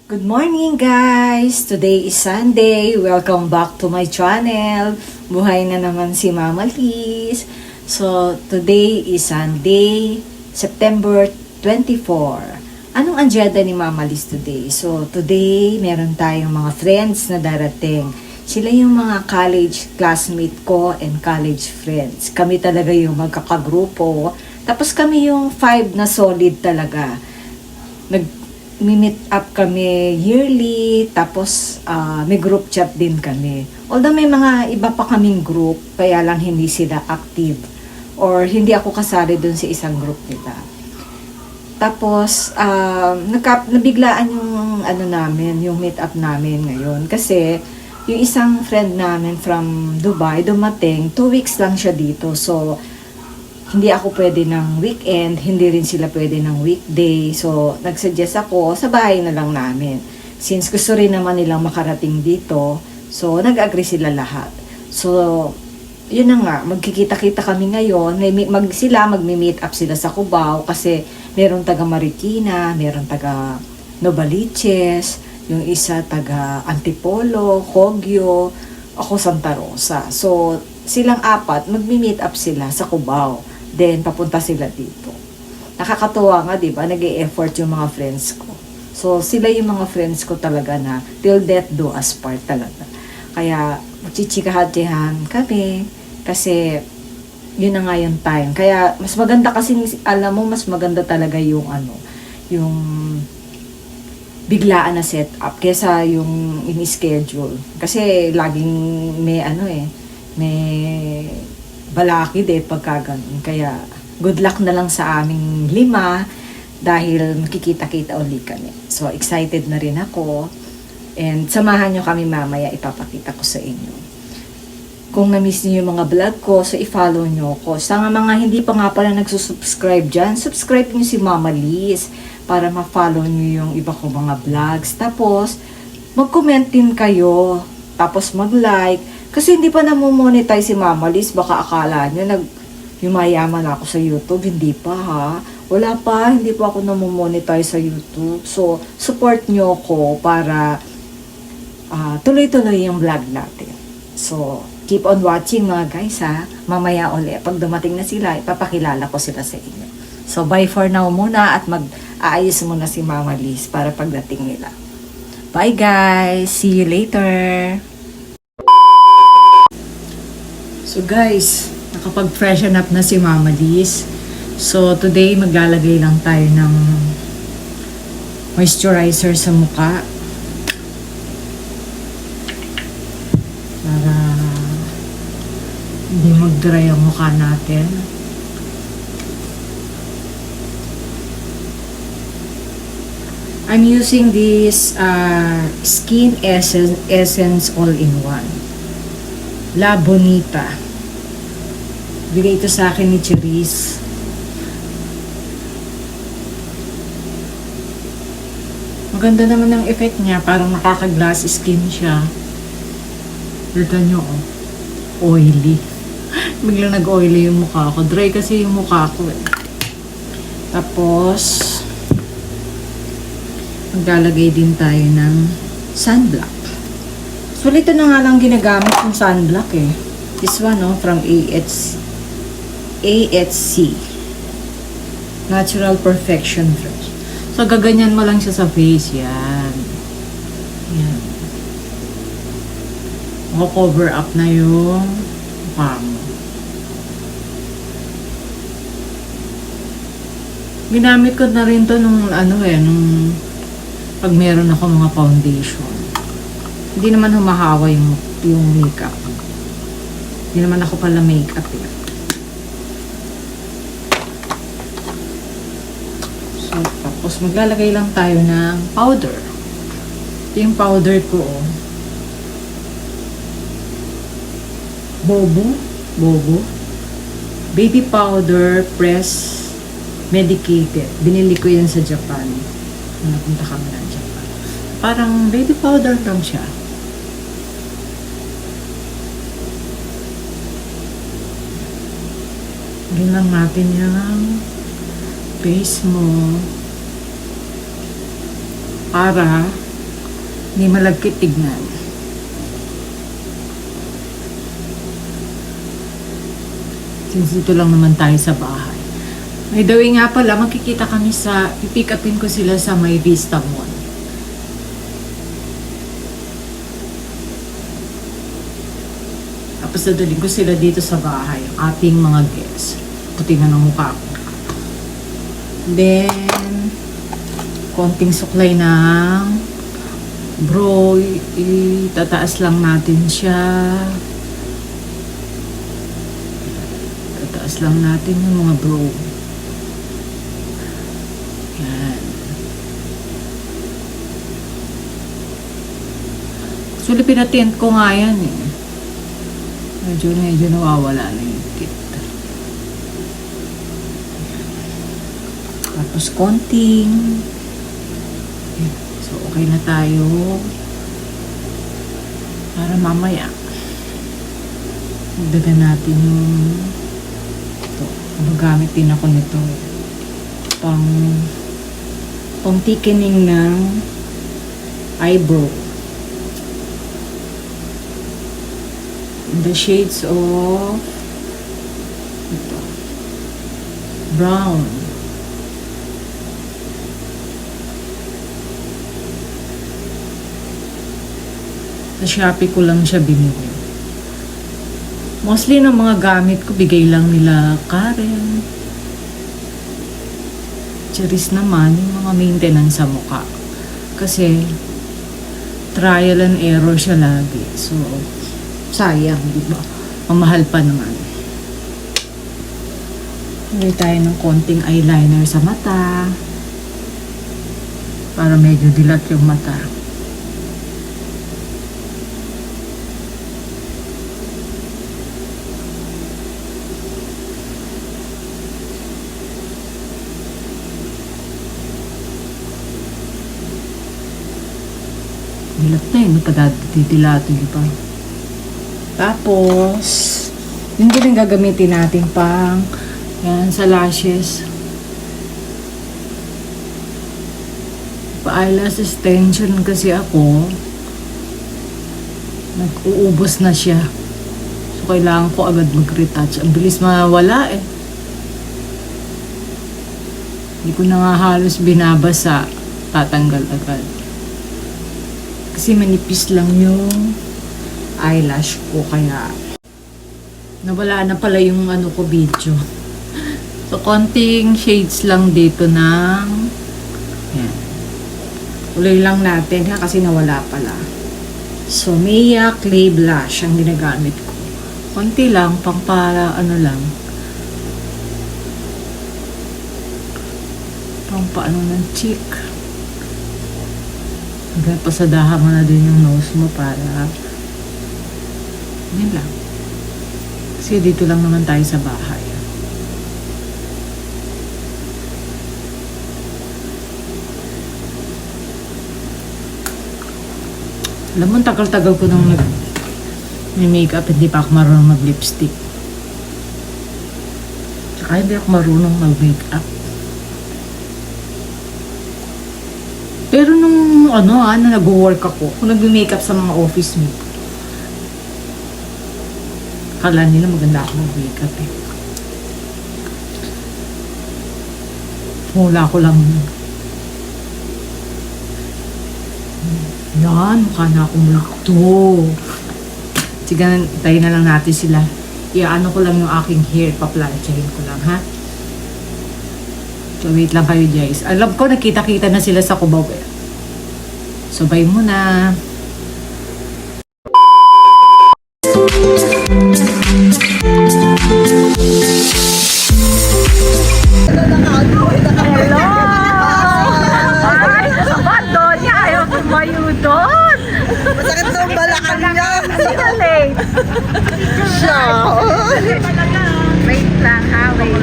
Good morning guys! Today is Sunday. Welcome back to my channel. Buhay na naman si Mama Liz. So, today is Sunday, September 24. Anong andyada ni Mama Liz today? So, today meron tayong mga friends na darating. Sila yung mga college classmate ko and college friends. Kami talaga yung magkakagrupo. Tapos kami yung 5 na solid talaga. Meet up kami yearly, tapos may group chat din kami. Although may mga iba pa kaming group, kaya lang hindi sila active or hindi ako kasali dun sa isang group nila. Tapos nabiglaan yung namin, yung meet up namin ngayon kasi yung isang friend namin from Dubai dumating, 2 weeks lang siya dito. So hindi ako pwede ng weekend, hindi rin sila pwede ng weekday. So, nagsuggest ako, sa bahay na lang namin. Since gusto rin naman nilang makarating dito, so, nag-agree sila lahat. So, yun na nga, magkikita-kita kami ngayon. Magmi-meet up sila sa Cubao kasi meron taga Marikina, meron taga Novaliches, yung isa taga Antipolo, Kogyo, ako Santa Rosa. So, silang 4, magmi-meet up sila sa Cubao. Then, papunta sila dito. Nakakatuwa nga, di ba? Nag-e-effort yung mga friends ko. So, sila yung mga friends ko talaga na till death do us part talaga. Kaya, magchichikahatehan kami. Kasi, yun na nga yung time. Kaya, mas maganda kasi, alam mo, mas maganda talaga yung yung biglaan na setup kesa yung in-schedule. Kasi, laging may may balaki pagka ganun. Kaya, good luck na lang sa aming 5 dahil makikita-kita uli kami. So, excited na rin ako. And samahan nyo kami mamaya, ipapakita ko sa inyo. Kung na-miss niyo yung mga vlog ko, so i-follow nyo ko. Sa mga hindi pa nga pala nagsusubscribe dyan, subscribe nyo si Mama Liz para ma-follow nyo yung iba ko mga vlogs. Tapos, mag-comment din kayo. Tapos mag-like. Kasi hindi pa namomonetize si Mama Liz, baka akala nyo yumayaman ako sa YouTube. Hindi pa ha. Wala pa, hindi pa ako namomonetize sa YouTube. So, support nyo ko para tuloy-tuloy yung vlog natin. So, keep on watching mga guys ha. Mamaya ulit, pag dumating na sila, ipapakilala ko sila sa inyo. So, bye for now muna at mag-aayos muna si Mama Liz para pagdating nila. Bye guys! See you later! So guys, nakapag-freshen up na si Mama Liz. So today maglalagay lang tayo ng moisturizer sa mukha. Para hindi mag-dry ang mukha natin. I'm using this Skin Essence All-in-One. La Bonita. Bigay ito sa akin ni Cherise. Maganda naman ang effect niya. Parang nakaka-glass skin siya. Tignan nyo, oily. Biglang nag-oily yung mukha ko. Dry kasi yung mukha ko eh. Tapos, maglalagay din tayo ng sunblock. So, ito na nga lang ginagamit yung sunblock eh. This one, from AHC. Natural Perfection Fresh. So, gaganyan mo lang siya sa face. Yan. Yan. Cover up na yung mukha mo. Ginamit ko na rin to nung nung pag meron ako mga foundation. Hindi naman humahawa yung makeup. Hindi naman ako pala makeup eh. So, tapos maglalagay lang tayo ng powder. Ito yung powder ko Bobo. Baby powder press medicated. Binili ko yan sa Japan. Napunta kami ng Japan. Parang baby powder lang siya. Lagyan lang natin yung face mo para Hindi malagkit tignan. Since dito lang naman tayo sa bahay. By the way nga pala, makikita kami sa, pipick upin ko sila sa may Vista Mall. Tapos dadalhin ko sila dito sa bahay, ang ating mga guests. Puti na ng mukha ko. Then, konting suklay ng bro, itataas lang natin siya. Tataas lang natin yung mga bro. Yan. Actually, pinatint ko nga yan eh. Medyo nawawala na yung tint. Tapos konting. So, okay na tayo. Para mamaya, magdagan natin yung ito. Magamit din ako nito. Pang thickening ng eyebrow. In the shades of ito, brown. Sa Shopee ko lang siya binili. Mostly ng mga gamit ko, bigay lang nila Karen. Charis naman, yung mga maintenance sa mukha. Kasi, trial and error siya lagi. So, sayang, di ba? Mamahal pa naman. Hindi tayo ng konting eyeliner sa mata. Para medyo dilat yung mata. Dilat na yun, padadilato yun pa. Tapos, yun din ang gagamitin natin pang, yan, sa lashes. Pa-eyelash extension kasi ako, nag-uubos na siya. So, kailangan ko agad mag-retouch. Ang bilis mawala eh. Hindi ko na nga halos binabasa, tatanggal agad. Kasi manipis lang yung eyelash ko, kaya nawala na pala yung ano ko video. So, konting shades lang dito ng yan. Kulay lang natin ha, kasi nawala pala. So, Mia Clay Blush ang ginagamit ko. Konti lang, pang para ano lang. Pang paano ng cheek. Hanggang pasadahan mo na din yung nose mo para yun lang. Kasi dito lang naman tayo sa bahay. Alam mo, tagal-tagal ko nang nag-makeup, hindi pa ako marunong mag-lipstick. Tsaka hindi ako marunong mag-makeup. Pero nung nag-work ako, kung nag-makeup sa mga office mate, kala nila maganda ako mag-makeup eh. Wala ko lang. Yan, mukha na akong multo. Sige, tayo na lang natin sila. Iaano ko lang yung aking hair, paplansyahin ko lang, ha? So, wait lang kayo, guys. Alam ko, nakita-kita na sila sa Cubao. So, bye muna. Hello! Ay, ba, Donya, ayaw tumayo doon. Masakit daw ang balakang niya. Sino late? Siya. Wait lang, ha? Wait.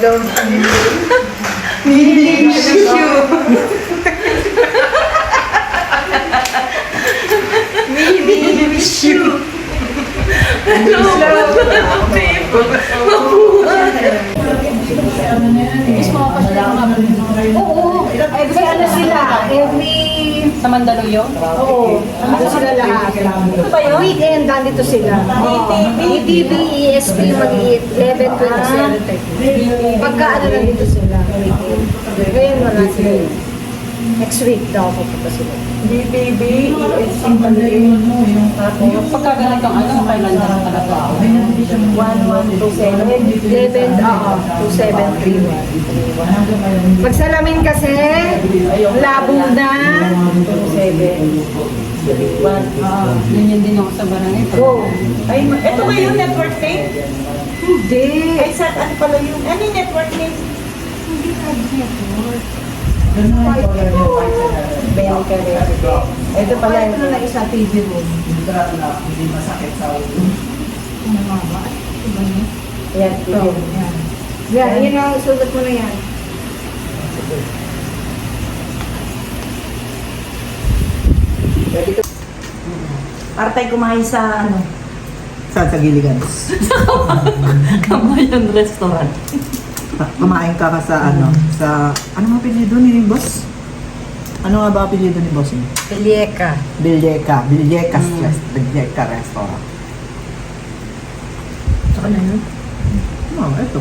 love you. Miss you. Miss you. Oo, every ano sila, every... Sa Mandaluyong? Oo, ano sila lahat. Ano ba yun? Weekend, nandito sila. ETV, ESP, mag-iit, 11, 27, 30. Pagka ano nandito sila, weekend. Ngayon wala sila. Next week daw pupunta sila. BBB, yung pagka ganitong ano, kailan na lang talaga ako? 1127, 2731. Pag salamin kasi, labo na. 27. Ganyan din ako sa barangay. Go. Ay, ito ba yung network name? Hindi. Ay, sa ano pala yung, ano yung network name? Bell ka rin. Ito pala, ito na isa TV room. Hindi masakit sa ulo. Yan, ito. Yan, yun ang sulat mo na yan. Partay kumain sa ano? Saan sa Giligan? Kamayan restaurant. Kumain ka sa ano? Sa, ano mga apelyido ni boss? Ano nga ba apelyido ni boss niya? Pilieka. Bilyeka. Bilyeka Restaurant. Saka na yun? Oh, ito.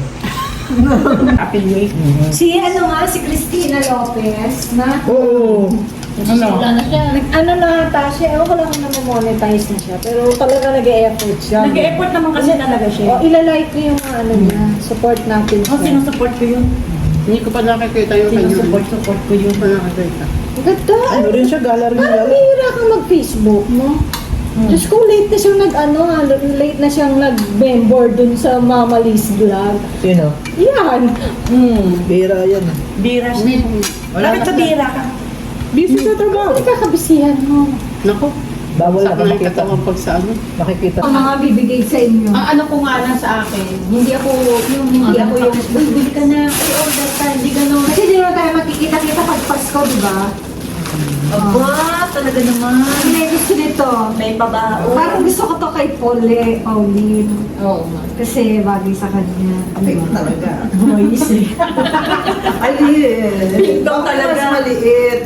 Affiliate. Si ano nga, si Cristina Lopez na Oo. Wala na siya. ano na ata siya, ewan ko lang kung na-monetize na siya, pero talaga nag-e-effort siya. Nag-e-effort naman kasi talaga siya. O, ilalike ko yung mga ano niya, support natin siya. Oh, sinusupport ko yun. Hindi ko pa nakikita yung kanya. Sinusupport ko yun. Pa nakikita. Ang ganda! Ano rin siya? Gallery niya. Parang hihira ka mag-Facebook, no? Diyos ko, late na siyang late na siyang nag-member dun sa Mama Liz Vlog. Sino? Yan! Bira yan. Bira siya. Bakit sa bira ka? Busy sa trabaho. Ano kakabisihan mo? Naku. Bawal na Sakto na yung makita. katawan pag sa ano. Makikita. Ang mga bibigay sa inyo. Ang ano ko nga lang sa akin, hindi ako yung, bili ka na, ay order ka, hindi gano'n. Kasi di naman tayo makikita-kita pag Pasko, di ba? Aba, talaga naman. Hindi gusto nito. May pabao. Parang gusto ko to kay Pauline. Oo nga. Kasi bagay sa kanya. Ay, talaga. Moise. Ay, liit. Ikaw talaga. Mas maliit.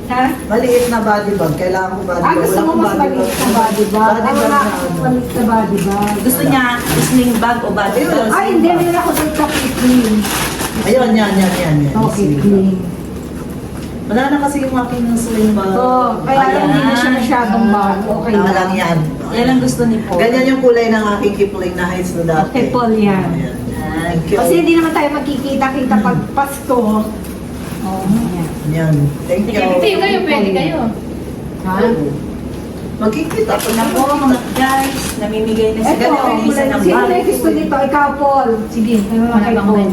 Ha? Maliit na body bag. Kailangan ko body bag. Gusto mo mas maliit na body bag? Body bag Wala na akong maliit na body bag. Gusto niya, sling bag o body bag? Ay, hindi. Meron ako doon sa clean. Ayun, yan. Okay, clean. Wala na kasi yung aking sling bag. Oo, kaya lang hindi na siya masyadong bag. Okay Tama lang. lang yan. Yan ang gusto ni Paul. Ganyan yung kulay ng aking Kipling na heights na dati. Okay, Paul, yan. Ayan. Thank you. Kasi hindi naman tayo magkikita-kita pag Pasko. Oo. Yan. Thank you. Pwede kayo. Ha? Magkikita pa na Ako, mga guys, namimigay na si Ito, Ganito isa ng sino bag. may gusto nito? Ikaw, Paul. Sige, ano kay Paul?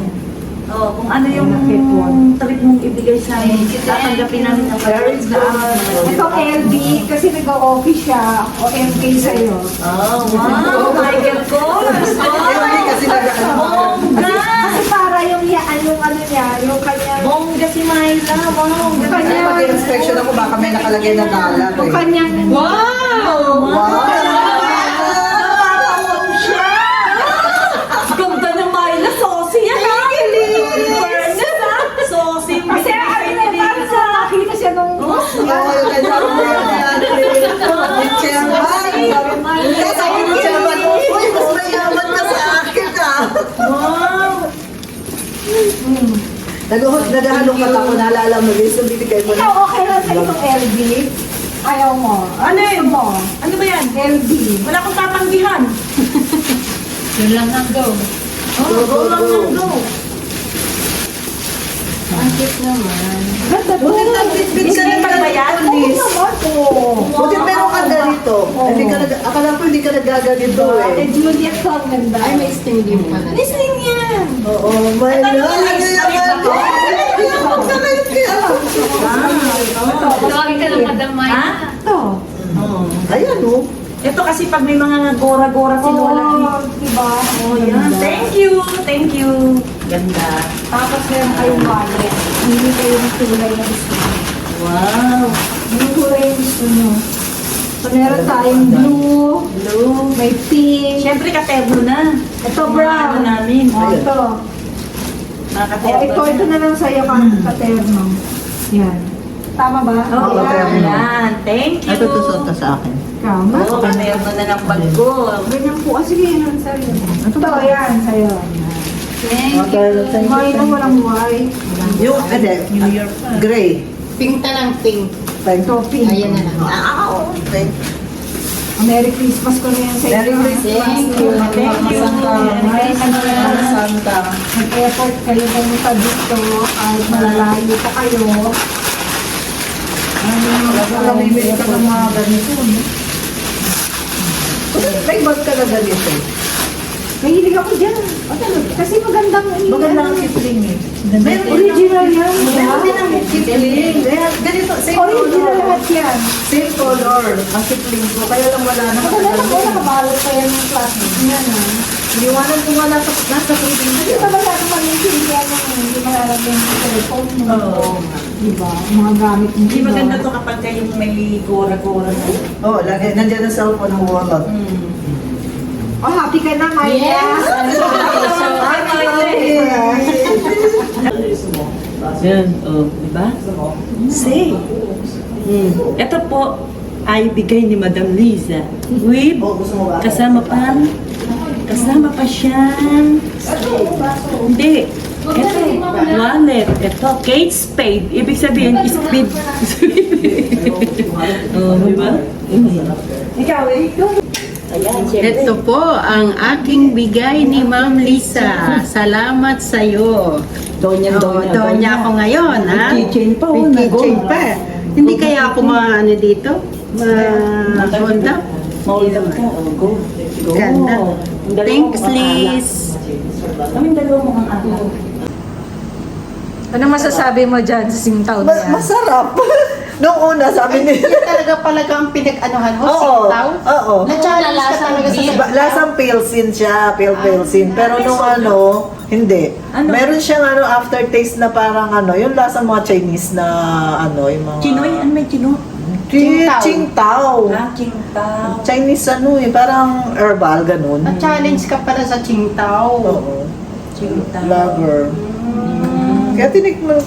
Oh, kung ano yung Malaki po. trip mong ibigay sa amin, tatanggapin namin ang parents na Ito, LB, kasi nag-office siya. O MK sa'yo. Oh, wow! Michael Kors! Hindi kasi Bongga! Kasi para yung ano niya, yung kanyang... Bongga si Myla! Wow! Yung kanyang... Mag-inspection ako, baka may nakalagay na dollar Yung eh. kanyang... Wow! Napapawag siya! Ganda ng Myla! Saucy yan ha! Fairness ha! Saucy! Kasi parang sa nakita siya nung... Oo, yung ganyan mo yan. Yung chairman. Kaya sabi mo chairman, uy, mas mayaman ka sa akin ah. Wow! Naghahalong ka ako, naalala mo, so bibigay mo Ikaw, na. okay lang sa itong LB? Ayaw mo. Ano Gusto yun? mo? Ano ba yan? LB. Wala akong tatanggihan. Yun lang ang go. Oh, go lang ng go. Ang cute naman. Ganda to. Buti nag-bitbit ka Hindi na ba yan? Oo naman po. Buti meron ka ganito. Hindi ka akala ko hindi ka nagaganito Kay eh. Juliet ko ang ganda. Ay, may sting din pala. Listening yan. Oo, my Ano love. yan? Ano ba? Tawagin ka ng Madam Maya. Ha? Ito. Ayan oh. Ito kasi pag may mga gora-gora si Lola. Oo, diba? Oh, yan. Thank you. Thank you. Ganda. Tapos meron kayong wallet. Hindi kayo ng kulay na gusto nyo. Wow. Yung kulay yung gusto nyo. So meron tayong blue, may pink, Siyempre, katerno na. ito brown. Ano namin. Oh, ito. Mga Oh, katerno. ito na lang sa'yo, katerno. Yan. Tama ba? Oo, Yan. yan. Thank you. Ito tusot na sa akin. Tama. Oo, katerno na ng bag ko. Ganyan po. Sige, yan sa'yo. Ito, yan, sa'yo. Thank Okay, May na walang white. Yung, New York. gray. Pink na lang, pink. Ito, pink. Ayan na lang. Okay. Merry Christmas ko na yan sa inyo. Merry Christmas. Thank you. Thank you. May ano yan. Santa. Nag-effort kayo pumunta dito kahit malalayo pa kayo. Namimili ka ng mga ganito. May bag ka na ganito. Mahilig ako dyan. Kasi magandang Maganda ang kipling eh. Original yan. Meron din ang kipling. Ganito, same Original color. lahat yan. Same color. Ang kipling ko. Kaya lang wala na. Wala na po, nakabalot pa yan ng plastic. Yan ah. Iwanan ko nga nasa kipling Hindi ko. ba ba natin mag-intindihan yung hindi malalagyan ng telephone mo? Oo. Diba? Mga gamit mo. Hindi maganda to kapag kayong may gora-gora na. Oh, lagi. Nandiyan na cellphone ng wallet. Oh, happy ka na, Maya. Yes. Yan, oh, di ba? Say. Ito po ay bigay ni Madam Liza. With kasama pa siyang hindi. Ito, wallet. Ito, Kate Spade. Ibig sabihin, spade. Oh, di ba? Ikaw, ikaw. Ito po ang aking bigay ni Ma'am Lisa. Salamat sa iyo. Donya ako ngayon, ha? May keychain pa, oh, May na keychain gold. pa. Hindi kaya ako ano dito? Hold up. Hold up ka. Oh, go. Go. Ganda. Ang dalawa Thanks, mukhang Liz. alak. Kaming dalawa mukhang alak. Ano masasabi mo dyan sa singtaw na yan? Masarap. Noong una, sabi ni... Yan talaga ang pinag-anuhan mo, Oo. sintaw. Oo. Na-challenge ka talaga sa Lasang pilsin siya, pilsin. Pero nung hindi. Ano? Meron siyang aftertaste na parang yung lasang mga Chinese na yung mga... Chinoy, ano may chino? Qingtao. Qingtao. Qingtao. Chinese parang herbal, ganun. Na-challenge ka pala sa Qingtao. Oo. Qingtao. Lager. Kaya tinikman.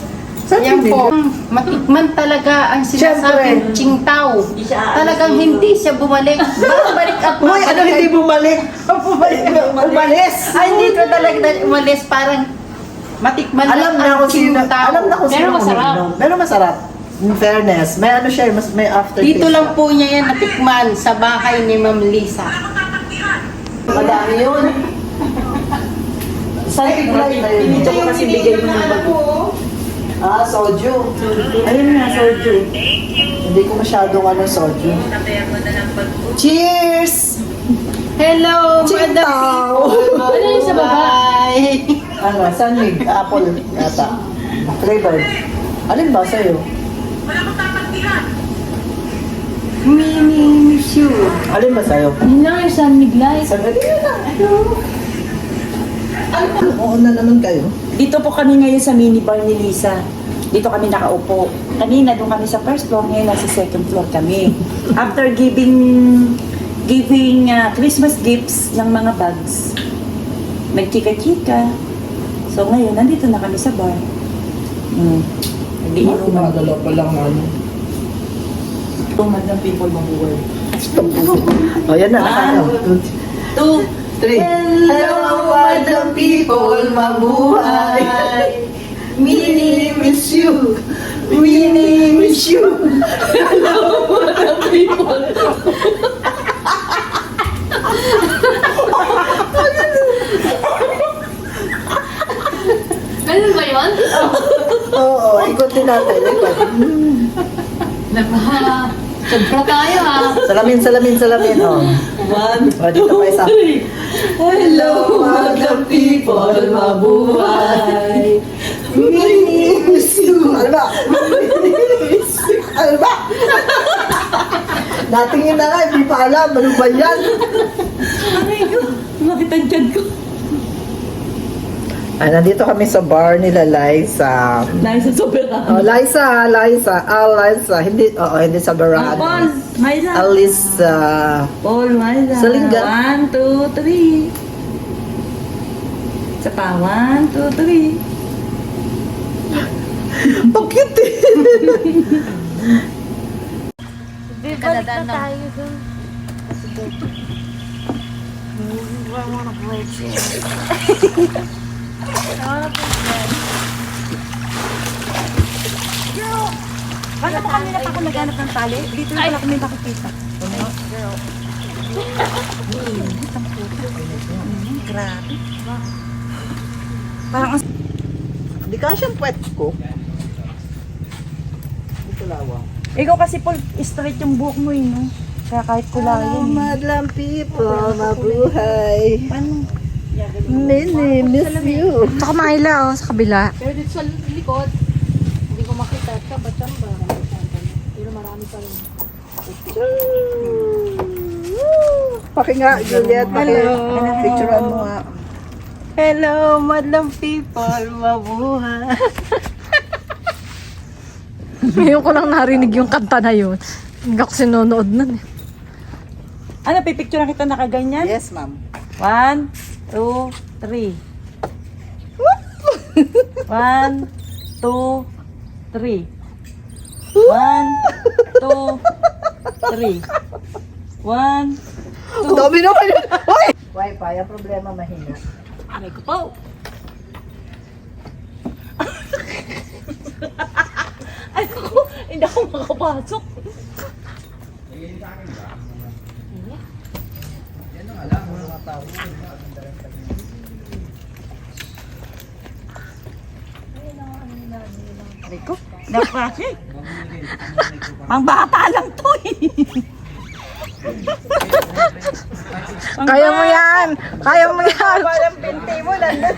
Saan Yan pinili? po, matikman talaga ang Siyempre. sinasabing Qingtao. Hindi siya aalis Talagang dito. hindi siya bumalik. Babalik at Uy, hindi bumalik? Umalis. Ay, hindi ko talaga umalis. Parang matikman Alam na kung sino. Qingtao. Alam na kung Pero sino. masarap. uminom. Pero masarap. In fairness, may siya, may aftertaste. Dito lang po niya yan natikman sa bahay ni Ma'am Lisa. Madami yun. Saan Pinito ko kasi bigay mo ng bago. Soju. Ayun nga, soju. Hindi ko masyadong soju. Cheers! Hello, Qingtao! Ano yung sa baba? Sunmig, apple, yata. Flavored. Alin ba sa'yo? Miss you. Alin ba sa'yo? Yun lang yung San Miglay. Sabi na. Oo na naman kayo. Dito po kami ngayon sa minibar ni Lisa. Dito kami nakaupo. Kanina doon kami sa first floor, ngayon nasa second floor kami. After giving Christmas gifts ng mga bags, nagchika-chika. So ngayon, nandito na kami sa bar. Nag-iinuman. Gumagalaw pa lang Tumad ng people mabuhay. O, yan na. One, 2, 3. Hello, madam people, mabuhay. We miss you. We miss you. Ganun ba yun? Oo, ikutin natin. Ikot. Sobra tayo ha. Salamin. Oh. One, O, dito pa isa. hello, mga people, mabuhay. We miss you. Ano ba? Ano ba? Dating yun na nga, hindi pa alam. Ano ba yan? Aray ko, bakit ang tiyan ko? Nandito kami sa bar nila Liza. Liza Soberano. Oh, Liza. Liza. Hindi sa Barano. Paul, Myla. Alisa. Paul, Myla. Sa lingga. 1, 2, 3. Isa pa, 1, 2, 3. Bakit eh? Balik na tayo dun. Paano mo kanina pa ako naghanap ng tali? Dito na pala kami makikita. Grabe. Parang ang Di ka siyang puwet ko. Dito lawang. ikaw kasi Paul, straight yung buhok mo eh, no? Kaya kahit kulayan. Madlang people, mabuhay. Paano? Mini, miss you. Tsaka Myla, sa kabila. Pero dito sa likod, hindi ko makita. Tsamba-tsamba. Pero marami pa rin. Paki nga, Juliet. Hello. Picturean mo nga. Hello, madlang people, mabuhay. Ngayon ko lang narinig yung kanta na yun. Hindi ako sinunood nun eh. Ano, pipicture kita nakaganyan? Yes, ma'am. 1, 2, 3. 1, 2, 3. 1, 2, 3. 1, Ang dami naman yun. Hoy! Wi-Fi, ang problema mahina. aray ko po. Ay ko, hindi ako makapasok. Aray ko, dapat eh. Pang bata lang to eh. Kaya mo yan! Kaya mo yan! Parang pinti mo nandun.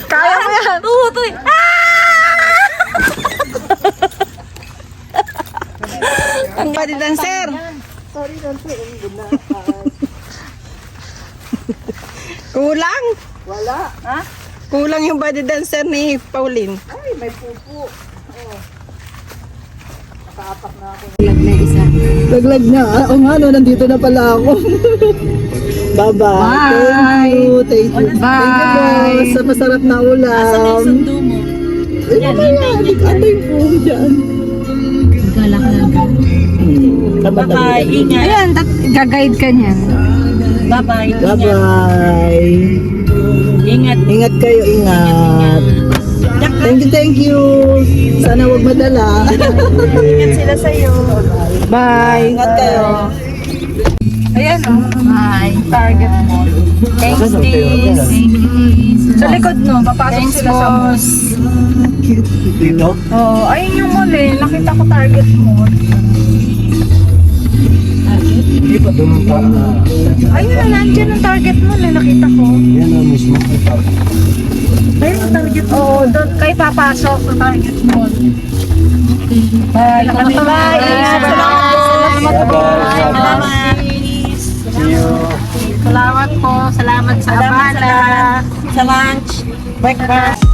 Kaya mo yan! Tutoy. Ang body dancer. Kulang. Wala. Kulang yung body dancer ni Pauline. Ay, may pupo. Naglag na. Oo nga, no, nandito na pala ako. Bye-bye. Thank you. Thank you, boss. Sa masarap na ulam. Yan, antay po dyan. Bye-bye. Ingat. Ayan, gagayad ka niyan. Bye-bye. Bye-bye. Ingat. Ingat kayo, ingat. Thank you. Sana wag madala. Ingat sila sa'yo. Bye. Ingat kayo. Ayan o. Hi. Target mo. Thanks, sis. Sa likod no, papasok sila sa mall. Dito? Oo, ayun yung mall eh. Nakita ko target mo. Hindi pa doon pa. Ayun na, nandiyan ang target mo eh. Nakita ko. Yan ang mismo. Ayun ang target mo. Oo, doon kayo papasok sa target mo. Bye. Bye. Ingat. Salamat po. Salamat. Salamat po. Salamat sa abala. Sa lunch. Breakfast.